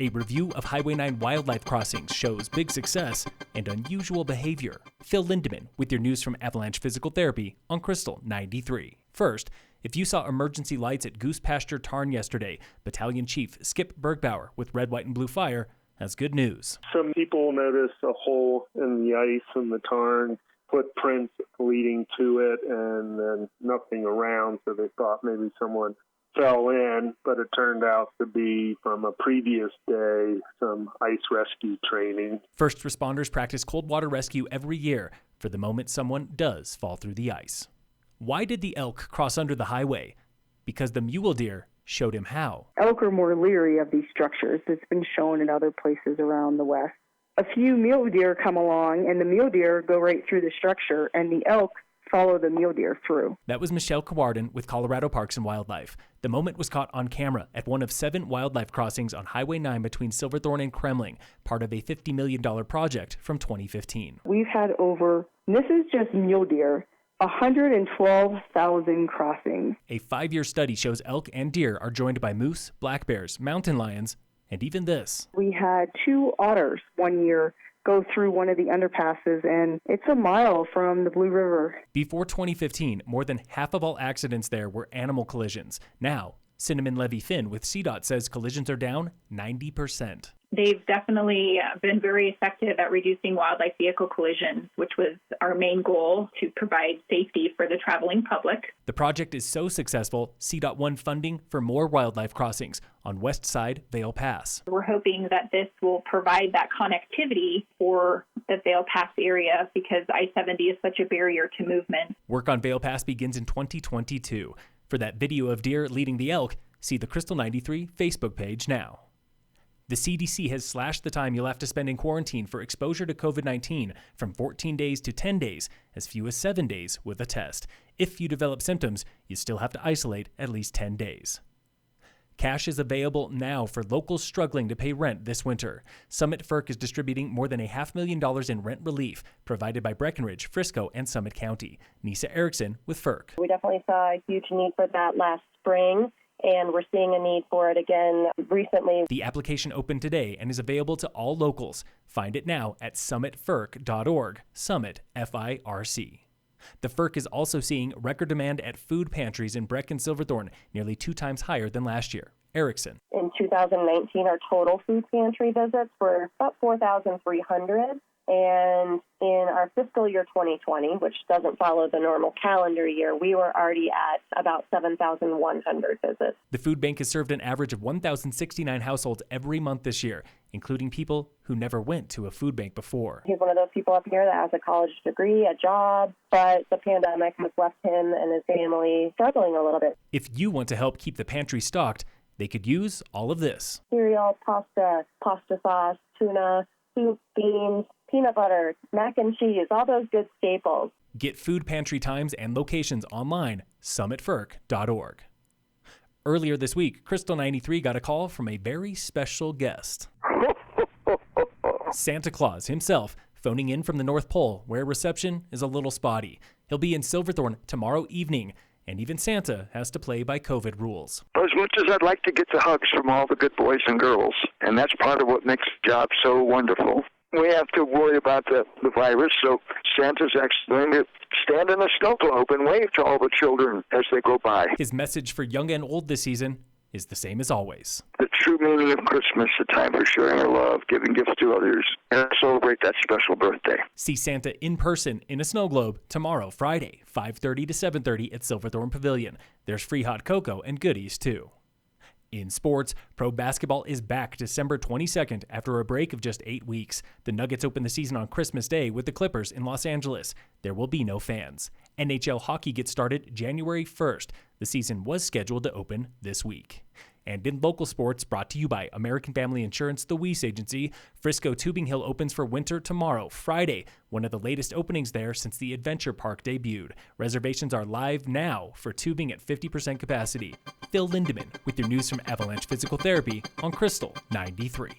A review of Highway 9 wildlife crossings shows big success and unusual behavior. Phil Lindeman with your news from Avalanche Physical Therapy on Krystal 93. First, if you saw emergency lights at Goose Pasture Tarn yesterday, Battalion Chief Skip Bergbauer with Red, White, and Blue Fire has good news. Some people noticed a hole in the ice in the tarn, footprints leading to it, and then nothing around, so they thought maybe someone fell in, but it turned out to be from a previous day, some ice rescue training. First responders practice cold water rescue every year for the moment someone does fall through the ice. Why did the elk cross under the highway? Because the mule deer showed him how. Elk are more leery of these structures. It's been shown in other places around the West. A few mule deer come along, and the mule deer go right through the structure, and the elk follow the mule deer through. That was Michelle Kawarden with Colorado Parks and Wildlife. The moment was caught on camera at one of 7 wildlife crossings on Highway 9 between Silverthorne and Kremling, part of a $50 million project from 2015. We've had this is just mule deer, 112,000 crossings. A 5-year study shows elk and deer are joined by moose, black bears, mountain lions, and even this. We had 2 otters one year go through one of the underpasses, and it's a mile from the Blue River. Before 2015, more than half of all accidents there were animal collisions. Now, Cinnamon Levy-Finn with CDOT says collisions are down 90%. They've definitely been very effective at reducing wildlife vehicle collisions, which was our main goal, to provide safety for the traveling public. The project is so successful, CDOT won funding for more wildlife crossings on West Side Vail Pass. We're hoping that this will provide that connectivity for the Vail Pass area because I-70 is such a barrier to movement. Work on Vail Pass begins in 2022. For that video of deer leading the elk, see the Krystal 93 Facebook page now. The CDC has slashed the time you'll have to spend in quarantine for exposure to COVID-19 from 14 days to 10 days, as few as 7 days with a test. If you develop symptoms, you still have to isolate at least 10 days. Cash is available now for locals struggling to pay rent this winter. Summit FIRC is distributing more than $500,000 in rent relief provided by Breckenridge, Frisco, and Summit County. Nisa Erickson with FIRC. We definitely saw a huge need for that last spring, and we're seeing a need for it again recently. The application opened today and is available to all locals. Find it now at summitfirc.org. Summit, FIRC. The FIRC is also seeing record demand at food pantries in Breck and Silverthorne, nearly 2 times higher than last year. Erickson. In 2019, our total food pantry visits were about 4,300. And in our fiscal year 2020, which doesn't follow the normal calendar year, we were already at about 7,100 visits. The food bank has served an average of 1,069 households every month this year, including people who never went to a food bank before. He's one of those people up here that has a college degree, a job, but the pandemic has left him and his family struggling a little bit. If you want to help keep the pantry stocked, they could use all of this. Cereal, pasta sauce, tuna, soup, beans, peanut butter, mac and cheese, all those good staples. Get food pantry times and locations online, summitfirc.org. Earlier this week, Krystal 93 got a call from a very special guest. Santa Claus himself, phoning in from the North Pole, where reception is a little spotty. He'll be in Silverthorne tomorrow evening, and even Santa has to play by COVID rules. As much as I'd like to get the hugs from all the good boys and girls, and that's part of what makes the job so wonderful, we have to worry about the virus, so Santa's actually going to stand in a snow globe and wave to all the children as they go by. His message for young and old this season is the same as always. The true meaning of Christmas, a time for sharing our love, giving gifts to others, and celebrate that special birthday. See Santa in person in a snow globe tomorrow, Friday, 5:30 to 7:30 at Silverthorne Pavilion. There's free hot cocoa and goodies, too. In sports, pro basketball is back December 22nd after a break of just 8 weeks. The Nuggets open the season on Christmas Day with the Clippers in Los Angeles. There will be no fans. NHL hockey gets started January 1st. The season was scheduled to open this week. And in local sports, brought to you by American Family Insurance, the Weiss Agency, Frisco Tubing Hill opens for winter tomorrow, Friday, one of the latest openings there since the Adventure Park debuted. Reservations are live now for tubing at 50% capacity. Phil Lindeman with your news from Avalanche Physical Therapy on Krystal 93.